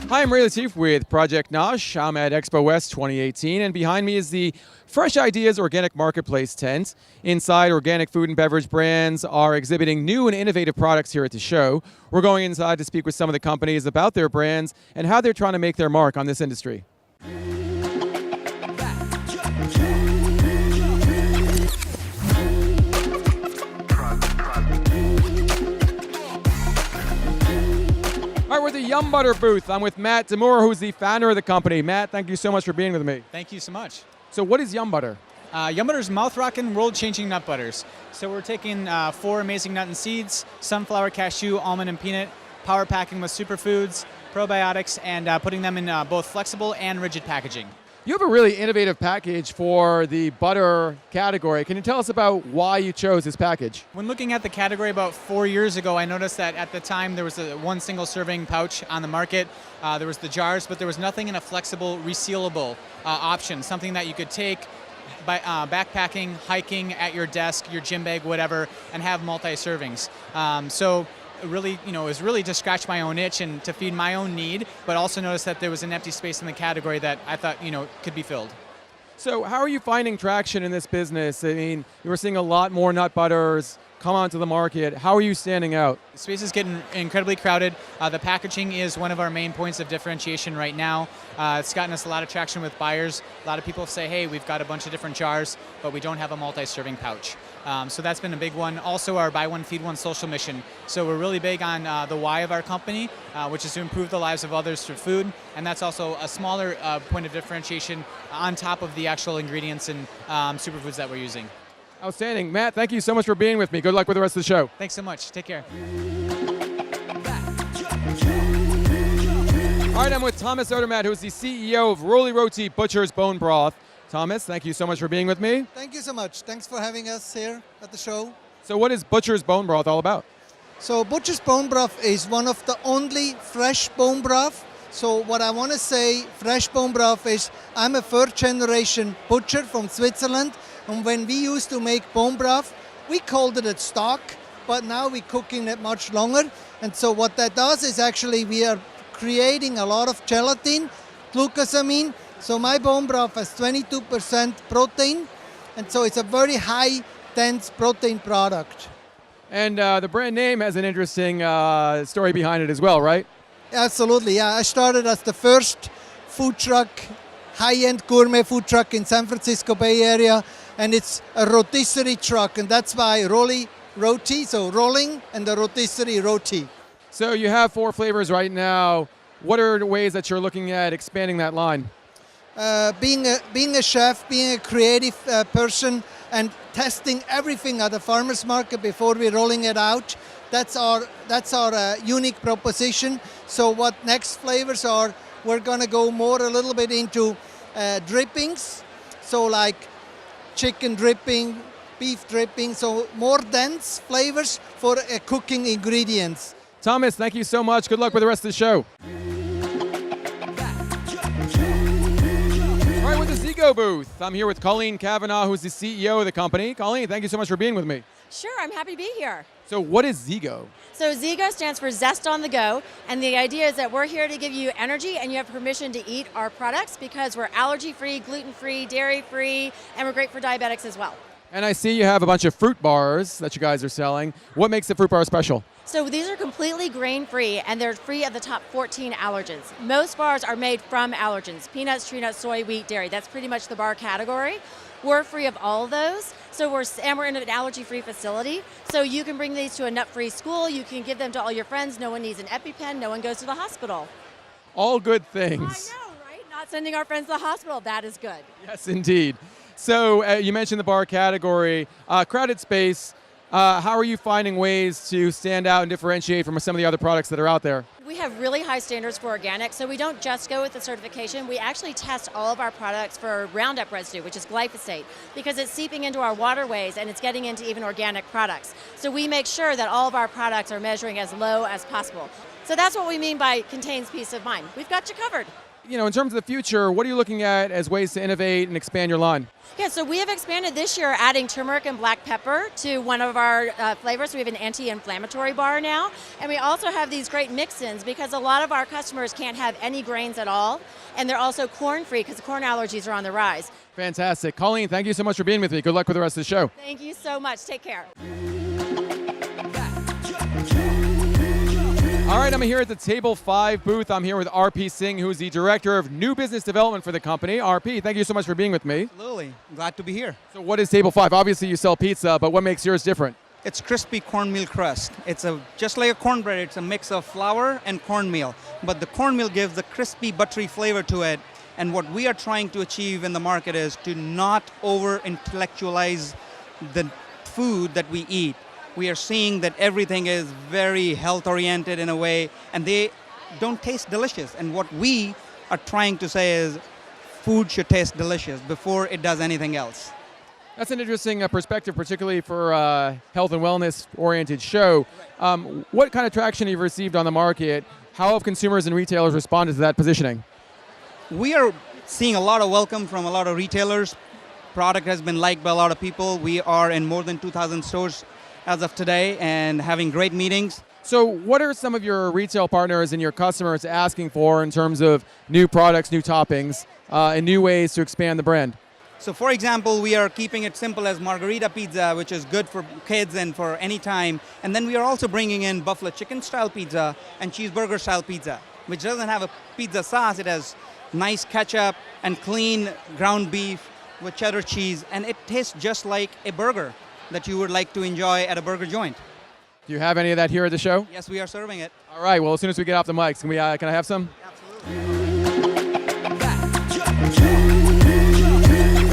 Hi, I'm Latif with Project NOSH. I'm at Expo West 2018, and behind me is the Fresh Ideas Organic Marketplace tent. Inside, organic food and beverage brands are exhibiting new and innovative products here at the show. We're going inside to speak with some of the companies about their brands and how they're trying to make their mark on this industry. All right, we're at the Yum Butter booth. I'm with Matt Demore, who's the founder of the company. Matt, thank you so much for being with me. Thank you so much. So what is Yum Butter? Yum Butter is mouth-rocking, world-changing nut butters. So we're taking 4 amazing nut and seeds, sunflower, cashew, almond, and peanut, power packing with superfoods, probiotics, and putting them in both flexible and rigid packaging. You have a really innovative package for the butter category. Can you tell us about why you chose this package? When looking at the category about 4 years ago, I noticed that at the time there was one single serving pouch on the market. There was the jars, but there was nothing in a flexible, resealable option, something that you could take by backpacking, hiking, at your desk, your gym bag, whatever, and have multi-servings. So really, it was really to scratch my own itch and to feed my own need, but also noticed that there was an empty space in the category that I thought, could be filled. So how are you finding traction in this business? I mean, you were seeing a lot more nut butters come onto the market. How are you standing out? The space is getting incredibly crowded. The packaging is one of our main points of differentiation right now. It's gotten us a lot of traction with buyers. A lot of people say, hey, we've got a bunch of different jars, but we don't have a multi-serving pouch. So that's been a big one. Also our buy one, feed one social mission. So we're really big on the why of our company, which is to improve the lives of others through food. And that's also a smaller point of differentiation on top of the actual ingredients and superfoods that we're using. Outstanding. Matt, thank you so much for being with me. Good luck with the rest of the show. Thanks so much. Take care. All right, I'm with Thomas Odermatt, who is the CEO of Roly Roti Butcher's Bone Broth. Thomas, thank you so much for being with me. Thank you so much. Thanks for having us here at the show. So what is Butcher's Bone Broth all about? So Butcher's Bone Broth is one of the only fresh bone broth. So what I want to say, fresh bone broth is, I'm a third generation butcher from Switzerland. And when we used to make bone broth, we called it a stock, but now we're cooking it much longer. And so what that does is actually we are creating a lot of gelatin, glucosamine. So my bone broth has 22% protein, and so it's a very high, dense protein product. And the brand name has an interesting story behind it as well, right? Absolutely, yeah. I started as the first food truck, high-end gourmet food truck in San Francisco Bay Area, and it's a rotisserie truck, and that's why Roly Roti, so rolling, and the rotisserie roti. So you have 4 flavors right now. What are the ways that you're looking at expanding that line? Being a chef, being a creative person, and testing everything at the farmer's market before we're rolling it out. That's our unique proposition. So what next flavors are, we're going to go more a little bit into drippings. So like chicken dripping, beef dripping, so more dense flavors for cooking ingredients. Thomas, thank you so much. Good luck with the rest of the show. All right, with the Zego booth, I'm here with Colleen Cavanaugh, who's the CEO of the company. Colleen, thank you so much for being with me. Sure, I'm happy to be here. So what is Zego? So Zego stands for Zest On The Go, and the idea is that we're here to give you energy and you have permission to eat our products because we're allergy-free, gluten-free, dairy-free, and we're great for diabetics as well. And I see you have a bunch of fruit bars that you guys are selling. What makes the fruit bar special? So these are completely grain-free, and they're free of the top 14 allergens. Most bars are made from allergens: peanuts, tree nuts, soy, wheat, dairy. That's pretty much the bar category. We're free of all of those. So we're in an allergy-free facility. So you can bring these to a nut-free school. You can give them to all your friends. No one needs an EpiPen. No one goes to the hospital. All good things. I know, right? Not sending our friends to the hospital. That is good. Yes, indeed. So you mentioned the bar category. Crowded space. How are you finding ways to stand out and differentiate from some of the other products that are out there? We have really high standards for organic, so we don't just go with the certification. We actually test all of our products for Roundup residue, which is glyphosate, because it's seeping into our waterways and it's getting into even organic products. So we make sure that all of our products are measuring as low as possible. So that's what we mean by contains peace of mind. We've got you covered. in terms of the future, what are you looking at as ways to innovate and expand your line? Yeah, so we have expanded this year, adding turmeric and black pepper to one of our flavors. We have an anti-inflammatory bar now. And we also have these great mix-ins because a lot of our customers can't have any grains at all. And they're also corn-free because corn allergies are on the rise. Fantastic. Colleen, thank you so much for being with me. Good luck with the rest of the show. Thank you so much. Take care. All right, I'm here at the Table 5 booth. I'm here with RP Singh, who's the Director of New Business Development for the company. RP, thank you so much for being with me. Absolutely. Glad to be here. So what is Table 5? Obviously you sell pizza, but what makes yours different? It's crispy cornmeal crust. It's just like a cornbread. It's a mix of flour and cornmeal. But the cornmeal gives the crispy, buttery flavor to it. And what we are trying to achieve in the market is to not over-intellectualize the food that we eat. We are seeing that everything is very health-oriented in a way, and they don't taste delicious. And what we are trying to say is food should taste delicious before it does anything else. That's an interesting perspective, particularly for a health and wellness-oriented show. What kind of traction have you received on the market? How have consumers and retailers responded to that positioning? We are seeing a lot of welcome from a lot of retailers. Product has been liked by a lot of people. We are in more than 2,000 stores as of today and having great meetings. So what are some of your retail partners and your customers asking for in terms of new products, new toppings, and new ways to expand the brand? So for example, we are keeping it simple as margarita pizza, which is good for kids and for any time. And then we are also bringing in buffalo chicken style pizza and cheeseburger style pizza, which doesn't have a pizza sauce. It has nice ketchup and clean ground beef with cheddar cheese, and it tastes just like a burger that you would like to enjoy at a burger joint. Do you have any of that here at the show? Yes, we are serving it. All right, well, as soon as we get off the mics, can I have some? Absolutely.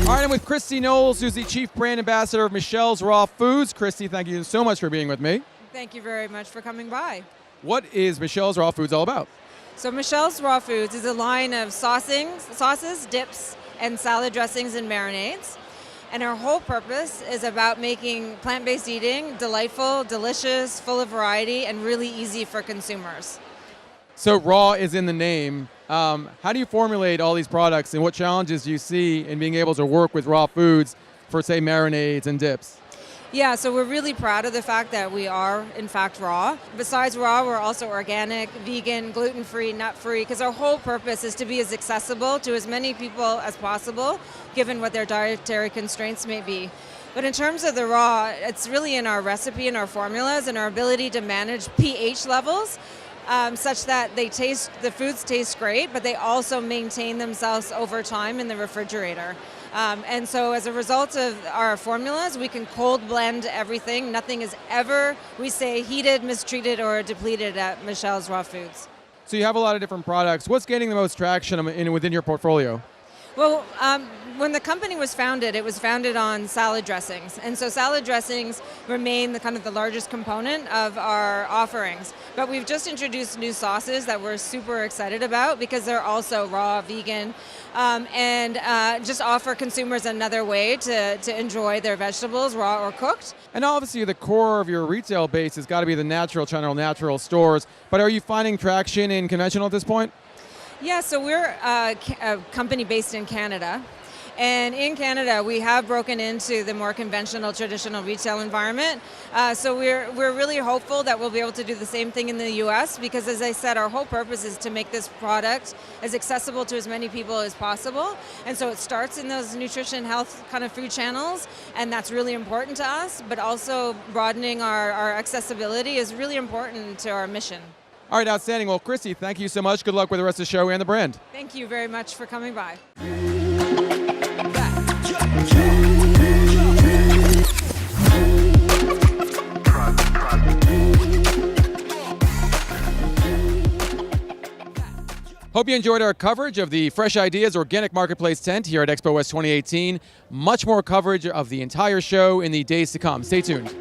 All right, I'm with Christy Knowles, who's the Chief Brand Ambassador of Michelle's Raw Foods. Christy, thank you so much for being with me. Thank you very much for coming by. What is Michelle's Raw Foods all about? So Michelle's Raw Foods is a line of sauces, dips, and salad dressings and marinades. And our whole purpose is about making plant-based eating delightful, delicious, full of variety, and really easy for consumers. So raw is in the name. How do you formulate all these products, and what challenges do you see in being able to work with raw foods for, say, marinades and dips? Yeah, so we're really proud of the fact that we are, in fact, raw. Besides raw, we're also organic, vegan, gluten-free, nut-free, because our whole purpose is to be as accessible to as many people as possible, given what their dietary constraints may be. But in terms of the raw, it's really in our recipe and our formulas and our ability to manage pH levels such that the foods taste great, but they also maintain themselves over time in the refrigerator. And so as a result of our formulas, we can cold blend everything. Nothing is ever, we say, heated, mistreated, or depleted at Michelle's Raw Foods. So you have a lot of different products. What's gaining the most traction within your portfolio? Well, when the company was founded, it was founded on salad dressings. And so salad dressings remain the largest component of our offerings. But we've just introduced new sauces that we're super excited about because they're also raw, vegan, and just offer consumers another way to enjoy their vegetables, raw or cooked. And obviously the core of your retail base has got to be the natural channel, natural stores. But are you finding traction in conventional at this point? Yeah, so we're a company based in Canada. And in Canada, we have broken into the more conventional, traditional retail environment. So we're really hopeful that we'll be able to do the same thing in the US because, as I said, our whole purpose is to make this product as accessible to as many people as possible. And so it starts in those nutrition, health kind of food channels, and that's really important to us. But also broadening our accessibility is really important to our mission. All right, outstanding. Well, Christy, thank you so much. Good luck with the rest of the show and the brand. Thank you very much for coming by. Hope you enjoyed our coverage of the Fresh Ideas Organic Marketplace tent here at Expo West 2018. Much more coverage of the entire show in the days to come. Stay tuned.